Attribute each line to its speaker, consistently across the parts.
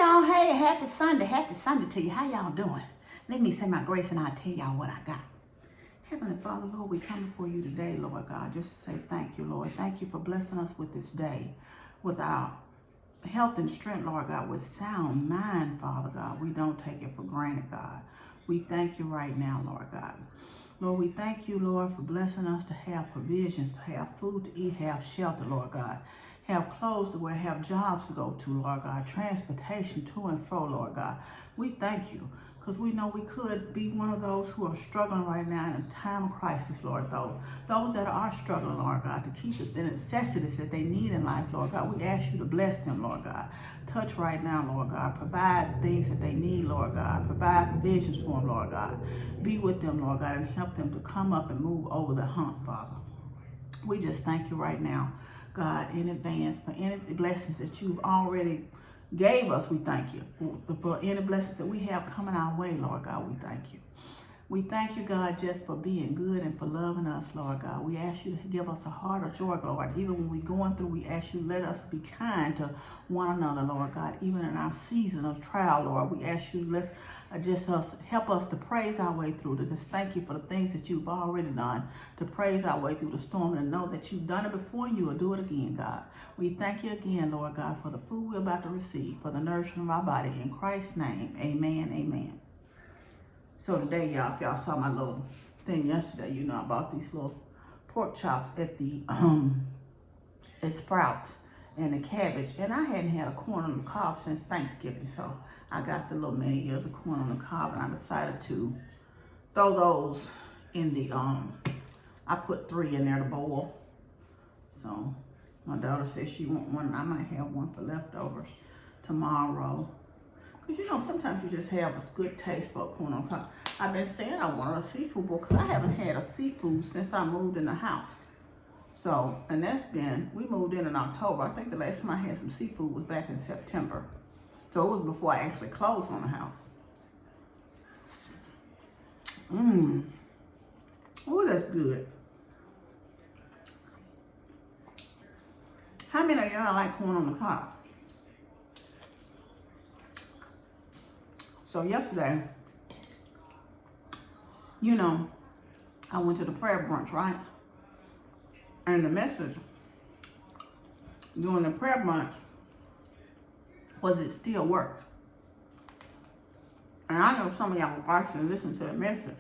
Speaker 1: y'all, hey, happy Sunday to you. How y'all doing? Let me say my grace and I'll tell y'all what I got. Heavenly Father, Lord, we come before you today, Lord God, just to say thank you, Lord. Thank you for blessing us with this day, with our health and strength, Lord God, with sound mind, Father God. We don't take it for granted, God. We thank you right now, Lord God. Lord, we thank you, Lord, for blessing us to have provisions, to have food to eat, have shelter, Lord God. Have clothes to wear, have jobs to go to, Lord God, transportation to and fro, Lord God. We thank you because we know we could be one of those who are struggling right now in a time of crisis, Lord. Those that are struggling, Lord God, to keep the necessities that they need in life, Lord God. We ask you to bless them, Lord God. Touch right now, Lord God. Provide things that they need, Lord God. Provide provisions for them, Lord God. Be with them, Lord God, and help them to come up and move over the hump, Father. We just thank you right now, God, in advance for any blessings that you've already gave us. We thank you for any blessings that we have coming our way, Lord God. We thank you. We thank you, God, just for being good and for loving us, Lord God. We ask you to give us a heart of joy, Lord. Even when we're going through, we ask you to let us be kind to one another, Lord God. Even in our season of trial, Lord, we ask you to help us to praise our way through, to just thank you for the things that you've already done, to praise our way through the storm and know that you've done it before and you will do it again, God. We thank you again, Lord God, for the food we're about to receive, for the nourishment of our body. In Christ's name, amen, amen. So today, y'all, if y'all saw my little thing yesterday, you know, I bought these little pork chops at the at Sprouts and the cabbage. And I hadn't had a corn on the cob since Thanksgiving. So I got the little mini ears of corn on the cob and I decided to throw those in the, I put 3 in there to boil. So my daughter says she wants one. I might have one for leftovers tomorrow. Because, you know, sometimes you just have a good taste for a corn on the cob. I've been saying I wanted a seafood bowl because I haven't had a seafood since I moved in the house. So, and that's been, we moved in October. I think the last time I had some seafood was back in September. So it was before I actually closed on the house. Oh, that's good. How many of y'all like corn on the cob? So yesterday, you know, I went to the prayer brunch, right? And the message during the prayer brunch was it still works. And I know some of y'all watch and listen to the message,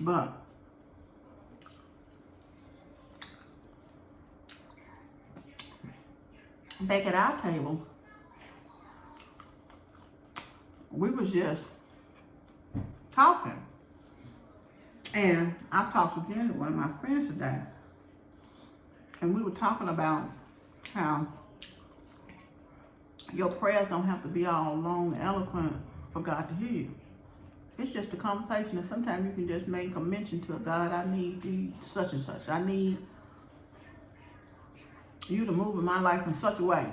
Speaker 1: but back at our table, we was just talking. And I talked with Jenny, one of my friends today, and we were talking about how your prayers don't have to be all long and eloquent for God to hear you. It's just a conversation, and sometimes you can just make a mention to God, I need such and such. I need you to move in my life in such a way.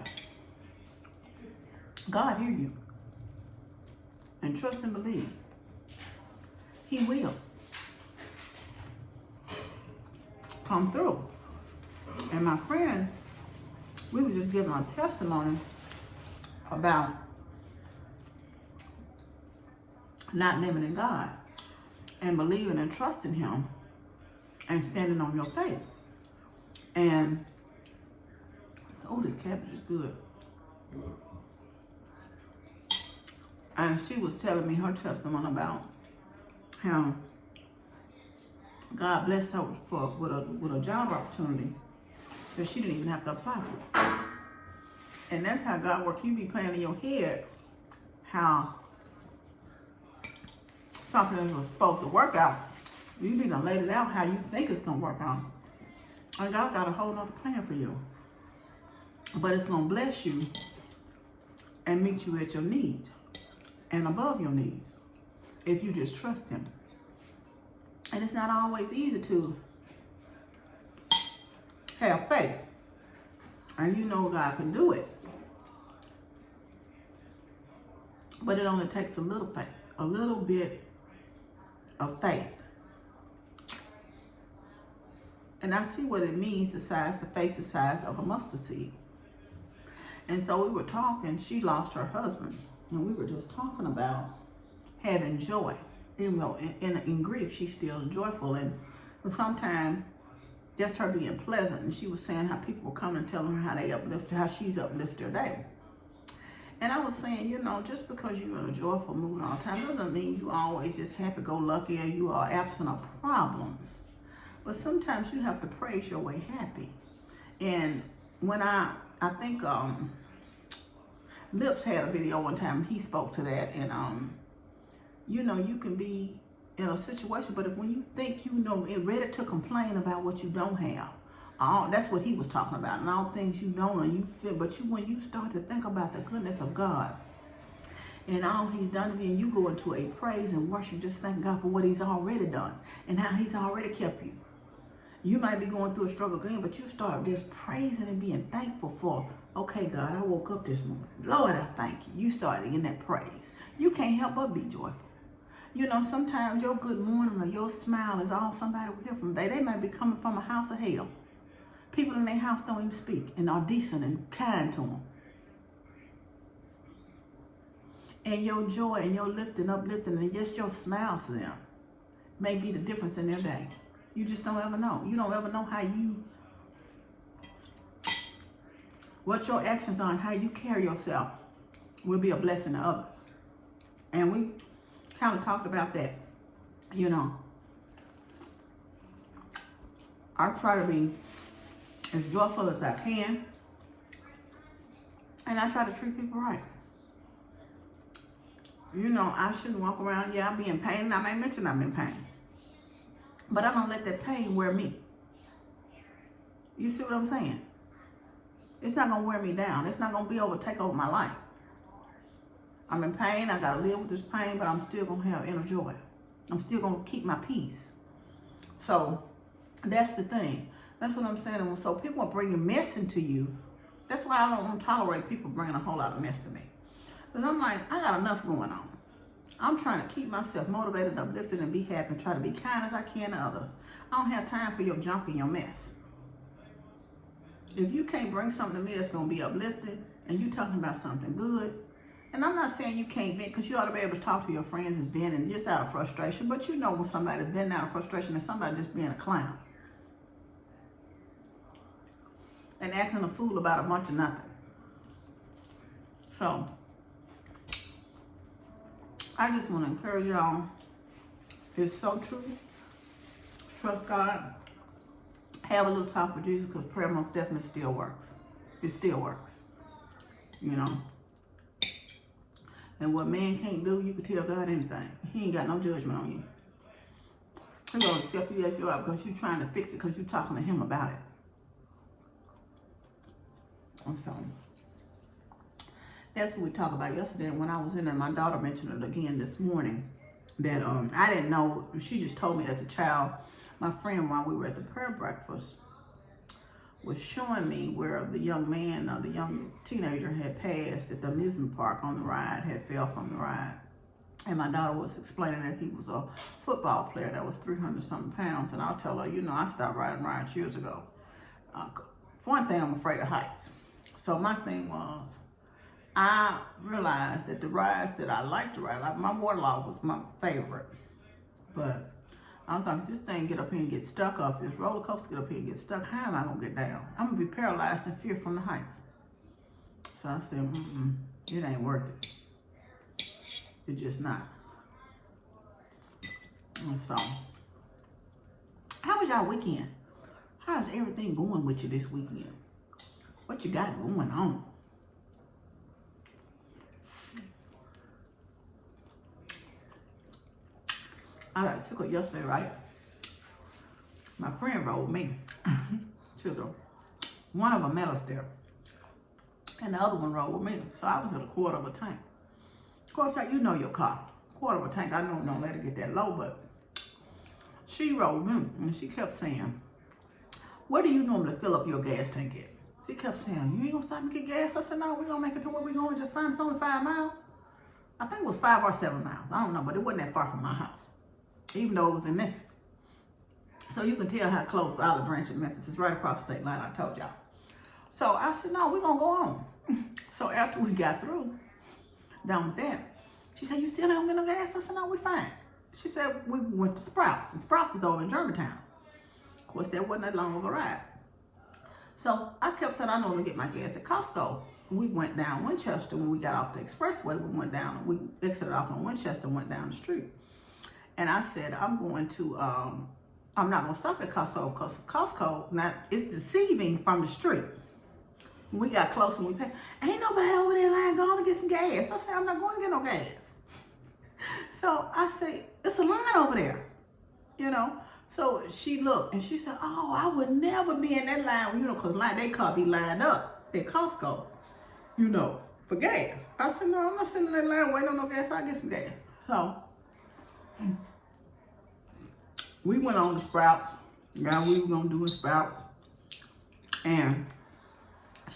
Speaker 1: God hear you. And trust and believe. He will come through. And my friend, we were just giving a testimony about not limiting God and believing and trusting Him and standing on your faith. And so, oh, this cabbage is good. And she was telling me her testimony about how God blessed her with a job opportunity that she didn't even have to apply for. And that's how God works. You be playing in your head how something was supposed to work out. You be gonna lay it out how you think it's gonna work out. And God got a whole nother plan for you. But it's gonna bless you and meet you at your needs and above your needs if you just trust Him. And it's not always easy to have faith. And you know God can do it. But it only takes a little faith, a little bit of faith. And I see what it means, the faith the size of a mustard seed. And so we were talking. She lost her husband, and we were just talking about having joy. You know, in grief, she's still joyful, and sometimes just her being pleasant. And she was saying how people were coming and telling her how they uplift her, how she's uplifted her day. And I was saying, you know, just because you're in a joyful mood all the time doesn't mean you always just happy-go-lucky or you are absent of problems. But sometimes you have to praise your way happy. And when I think Lips had a video one time, he spoke to that, and you know, you can be in a situation, but if when you think you know it ready to complain about what you don't have, that's what he was talking about, and all things you don't or you feel, but when you start to think about the goodness of God and all he's done to you, and you go into a praise and worship, just thank God for what he's already done and how he's already kept you. You might be going through a struggle again, but you start just praising and being thankful for, okay, God, I woke up this morning. Lord, I thank you. You started in that praise. You can't help but be joyful. You know, sometimes your good morning or your smile is all somebody will hear from today. They might be coming from a house of hell. People in their house don't even speak and are decent and kind to them. And your joy and your uplifting, and just your smile to them may be the difference in their day. You just don't ever know. You don't ever know what your actions are and how you carry yourself will be a blessing to others. And we kind of talked about that, you know. I try to be as joyful as I can, and I try to treat people right. You know, I shouldn't walk around, I'll be in pain, and I may mention I'm in pain, but I don't let that pain wear me. You see what I'm saying? It's not going to wear me down. It's not going to take over my life. I'm in pain. I got to live with this pain, but I'm still going to have inner joy. I'm still going to keep my peace. So that's the thing. That's what I'm saying. And so people are bringing mess into you. That's why I don't tolerate people bringing a whole lot of mess to me. Because I'm like, I got enough going on. I'm trying to keep myself motivated, uplifted, and be happy, and try to be kind as I can to others. I don't have time for your junk and your mess. If you can't bring something to me that's going to be uplifted, and you talking about something good, and I'm not saying you can't vent, because you ought to be able to talk to your friends and vent and just out of frustration, but you know when somebody's venting out of frustration and somebody just being a clown and acting a fool about a bunch of nothing. So I just want to encourage y'all. It's so true. Trust God. Have a little talk with Jesus, because prayer most definitely still works. It still works. You know. And what man can't do, you can tell God anything. He ain't got no judgment on you. He's going to accept you as you are, because you're trying to fix it, because you're talking to him about it. And so that's what we talked about yesterday. When I was in there, my daughter mentioned it again this morning, that I didn't know. She just told me as a child. My friend, while we were at the prayer breakfast, was showing me where the young man, the young teenager had passed at the amusement park on the ride, had fell from the ride. And my daughter was explaining that he was a football player that was 300-something pounds. And I'll tell her, you know, I stopped riding rides years ago. For one thing, I'm afraid of heights. So my thing was, I realized that the rides that I like to ride, like my waterlog was my favorite. But I was like, if this thing get up here and get stuck up, this roller coaster get up here and get stuck, how am I going to get down? I'm going to be paralyzed in fear from the heights. So I said, it ain't worth it. It's just not. And so, how was y'all weekend? How's everything going with you this weekend? What you got going on? I got tickled yesterday, right? My friend rode me to one of them met us there, and the other one rode with me. So I was at a quarter of a tank. Of course, like, you know your car, quarter of a tank. I know don't let her get that low, but she rode me, and she kept saying, "Where do you normally fill up your gas tank at?" She kept saying, "You ain't gonna stop and get gas?" I said, "No, we're gonna make it to where we're going just fine. It's only 5 miles." I think it was 5 or 7 miles. I don't know, but it wasn't that far from my house, even though it was in Memphis. So you can tell how close Olive Branch and Memphis is, right across the state line, I told y'all. So I said, "No, we're gonna go on." So after we got through, done with that, she said, you still don't get no gas? I said, no, we fine. She said, we went to Sprouts, and Sprouts is over in Germantown. Of course, that wasn't that long of a ride. So I kept saying, I normally get my gas at Costco. We went down Winchester. When we got off the expressway, we exited off on Winchester and went down the street. And I said, I'm not going to stop at Costco, because Costco, now, it's deceiving from the street. When we got close and we paid, ain't nobody over there line going to get some gas. I said, I'm not going to get no gas. So I said, it's a line over there, you know. So she looked and she said, oh, I would never be in that line, you know, because they car be lined up at Costco, you know, for gas. I said, no, I'm not sitting in that line waiting on no gas. I'll get some gas. So we went on to Sprouts. Yeah, we were going to do in Sprouts. And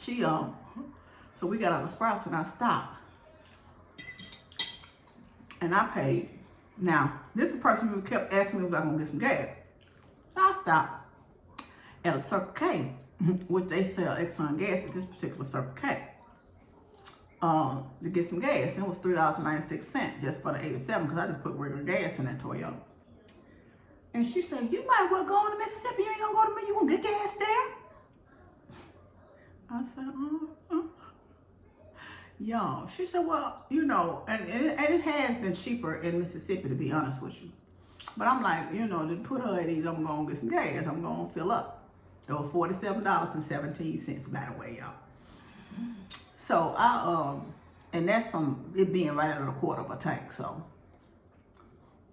Speaker 1: she, so we got out of Sprouts and I stopped. And I paid. Now, this is the person who kept asking me if I was going to get some gas. So I stopped at a Circle K, which they sell Exxon gas at this particular Circle K, to get some gas. And it was $3.96 just for the 87, because I just put regular gas in that Toyota. And she said, you might well go on to Mississippi. You ain't going to go to me. You going to get gas there? I said, Y'all, she said, well, you know, and it has been cheaper in Mississippi, to be honest with you. But I'm like, you know, to put her at ease, I'm going to get some gas. I'm going to fill up. It was $47.17, by the way, y'all. So and that's from it being right at a quarter of a tank. So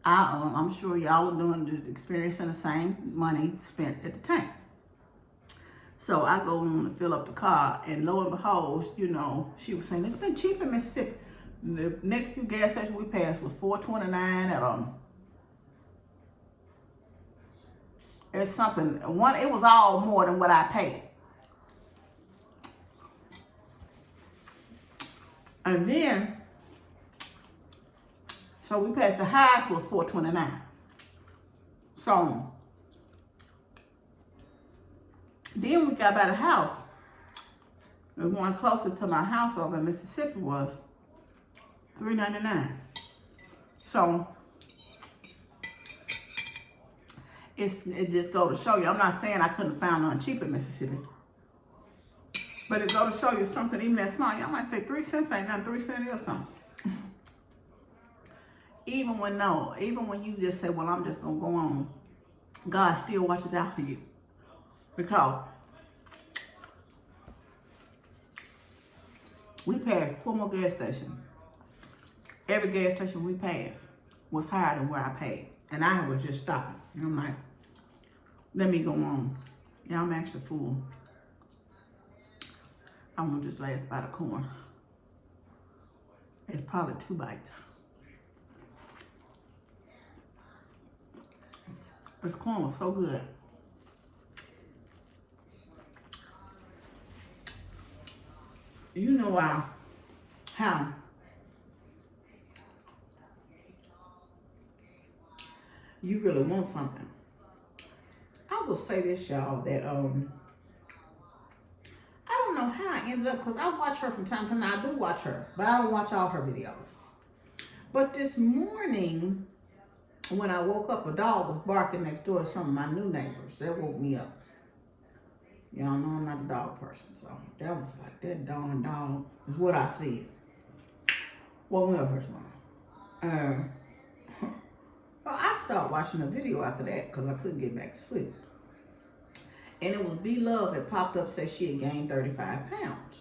Speaker 1: I'm sure y'all are experiencing the same money spent at the tank. So I go on to fill up the car, and lo and behold, you know, she was saying, it's been cheap in Mississippi. The next few gas stations we passed was $4.29 at it's something, it was all more than what I paid. And then, so we passed the highest was $4.29. So then we got by the house. The one closest to my house over in Mississippi was $3.99. So it just go to show you. I'm not saying I couldn't have found none cheap in Mississippi, but it go to show you something even that small. Y'all might say 3 cents ain't nothing. 3 cents is something. Even when you just say, well, I'm just gonna go on, God still watches out for you. Because we passed 4 more gas stations. Every gas station we passed was higher than where I paid. And I was just stopping. And I'm like, let me go on. Yeah, I'm actually full. I'm gonna just last by the corn. It's probably 2 bites. This corn was so good. You know how you really want something. I will say this, y'all, that I don't know how I ended up, because I watch her from time to time. I do watch her, but I don't watch all her videos. But this morning, when I woke up, a dog was barking next door to some of my new neighbors. That woke me up. Y'all know I'm not a dog person, so that was like, that darn dog is what I see. Woke me up this morning. Well, I started watching a video after that because I couldn't get back to sleep. And it was B-Love that popped up, said she had gained 35 pounds.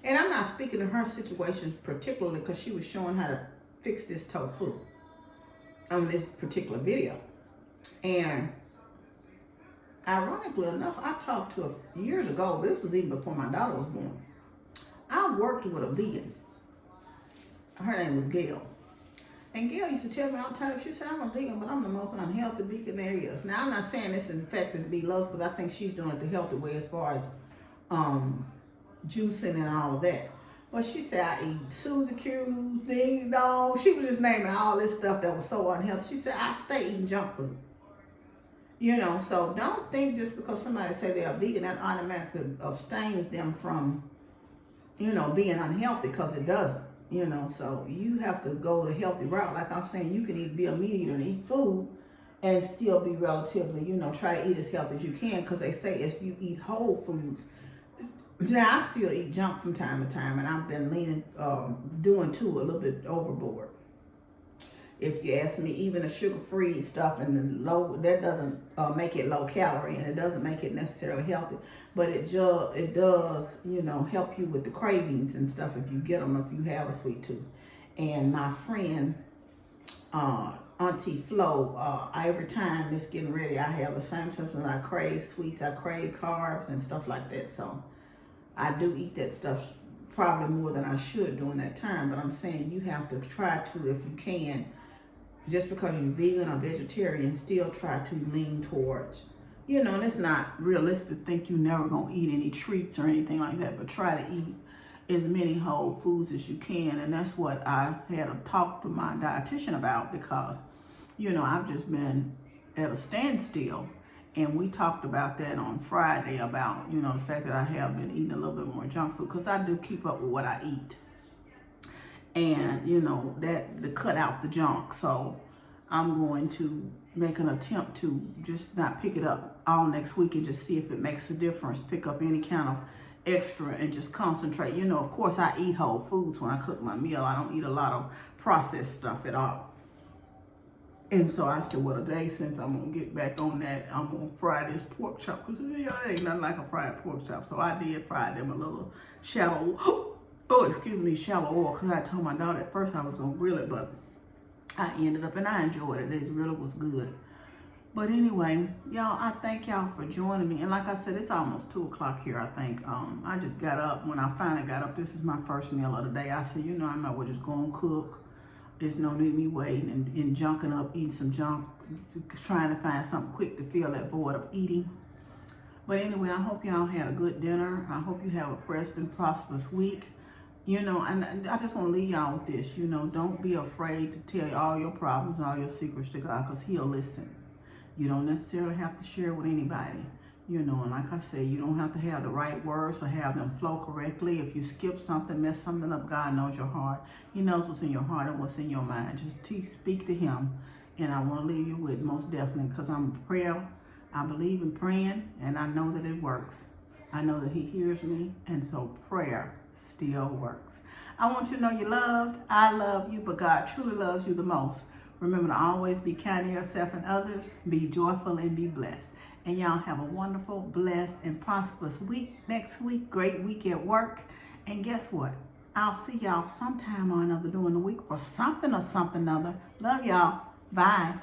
Speaker 1: And I'm not speaking to her situation particularly because she was showing how to fix this tofu on this particular video. And ironically enough, I talked to her years ago, but this was even before my daughter was born. I worked with a vegan. Her name was Gail. And Gail used to tell me all the time, she said, I'm a vegan, but I'm the most unhealthy vegan there is. Now, I'm not saying this is effective to be low, because I think she's doing it the healthy way as far as juicing and all of that. But she said, I eat Suzy Q's, ding dong. She was just naming all this stuff that was so unhealthy. She said, I stay eating junk food. You know, so don't think just because somebody say they're vegan, that automatically abstains them from you know, being unhealthy, because it doesn't, you know. So you have to go the healthy route. Like I'm saying, you can be a meat eater and eat food and still be relatively, you know, try to eat as healthy as you can, because they say if you eat whole foods. Now, I still eat junk from time to time, and I've been leaning, doing too, a little bit overboard. If you ask me, even the sugar-free stuff and the low, that doesn't make it low calorie, and it doesn't make it necessarily healthy, but it does, you know, help you with the cravings and stuff if you get them, if you have a sweet tooth. And my friend, Auntie Flo, every time it's getting ready, I have the same symptoms. I crave sweets, I crave carbs and stuff like that. So I do eat that stuff probably more than I should during that time, but I'm saying you have to try to, if you can, just because you're vegan or vegetarian, still try to lean towards, you know, and it's not realistic to think you're never going to eat any treats or anything like that, but try to eat as many whole foods as you can. And that's what I had a talk to my dietitian about, because, you know, I've just been at a standstill. And we talked about that on Friday, about, you know, the fact that I have been eating a little bit more junk food, because I do keep up with what I eat. And, you know, that to cut out the junk. So I'm going to make an attempt to just not pick it up all next week and just see if it makes a difference. Pick up any kind of extra and just concentrate. You know, of course, I eat whole foods when I cook my meal. I don't eat a lot of processed stuff at all. And so I said, well, today, since I'm going to get back on that, I'm going to fry this pork chop, because it ain't nothing like a fried pork chop. So I did fry them a little shallow, shallow oil, because I told my daughter at first I was going to grill it, but I ended up, and I enjoyed it. It really was good. But anyway, y'all, I thank y'all for joining me. And like I said, it's almost 2 o'clock here, I think. I just got up. When I finally got up, this is my first meal of the day. I said, you know, I might as well just go and cook. There's no need me waiting and junking up, eating some junk, trying to find something quick to fill that void of eating. But anyway, I hope y'all had a good dinner. I hope you have a blessed and prosperous week. You know, and I just want to leave y'all with this. You know, don't be afraid to tell all your problems, all your secrets to God, because He'll listen. You don't necessarily have to share with anybody. You know, and like I said, you don't have to have the right words or have them flow correctly. If you skip something, mess something up, God knows your heart. He knows what's in your heart and what's in your mind. Just speak to Him. And I want to leave you with, most definitely, because I'm a prayer. I believe in praying, and I know that it works. I know that He hears me, and so prayer still works. I want you to know you're loved. I love you, but God truly loves you the most. Remember to always be kind to yourself and others. Be joyful and be blessed. And y'all have a wonderful, blessed, and prosperous week. Next week, great week at work. And guess what? I'll see y'all sometime or another during the week for something or something other. Love y'all. Bye.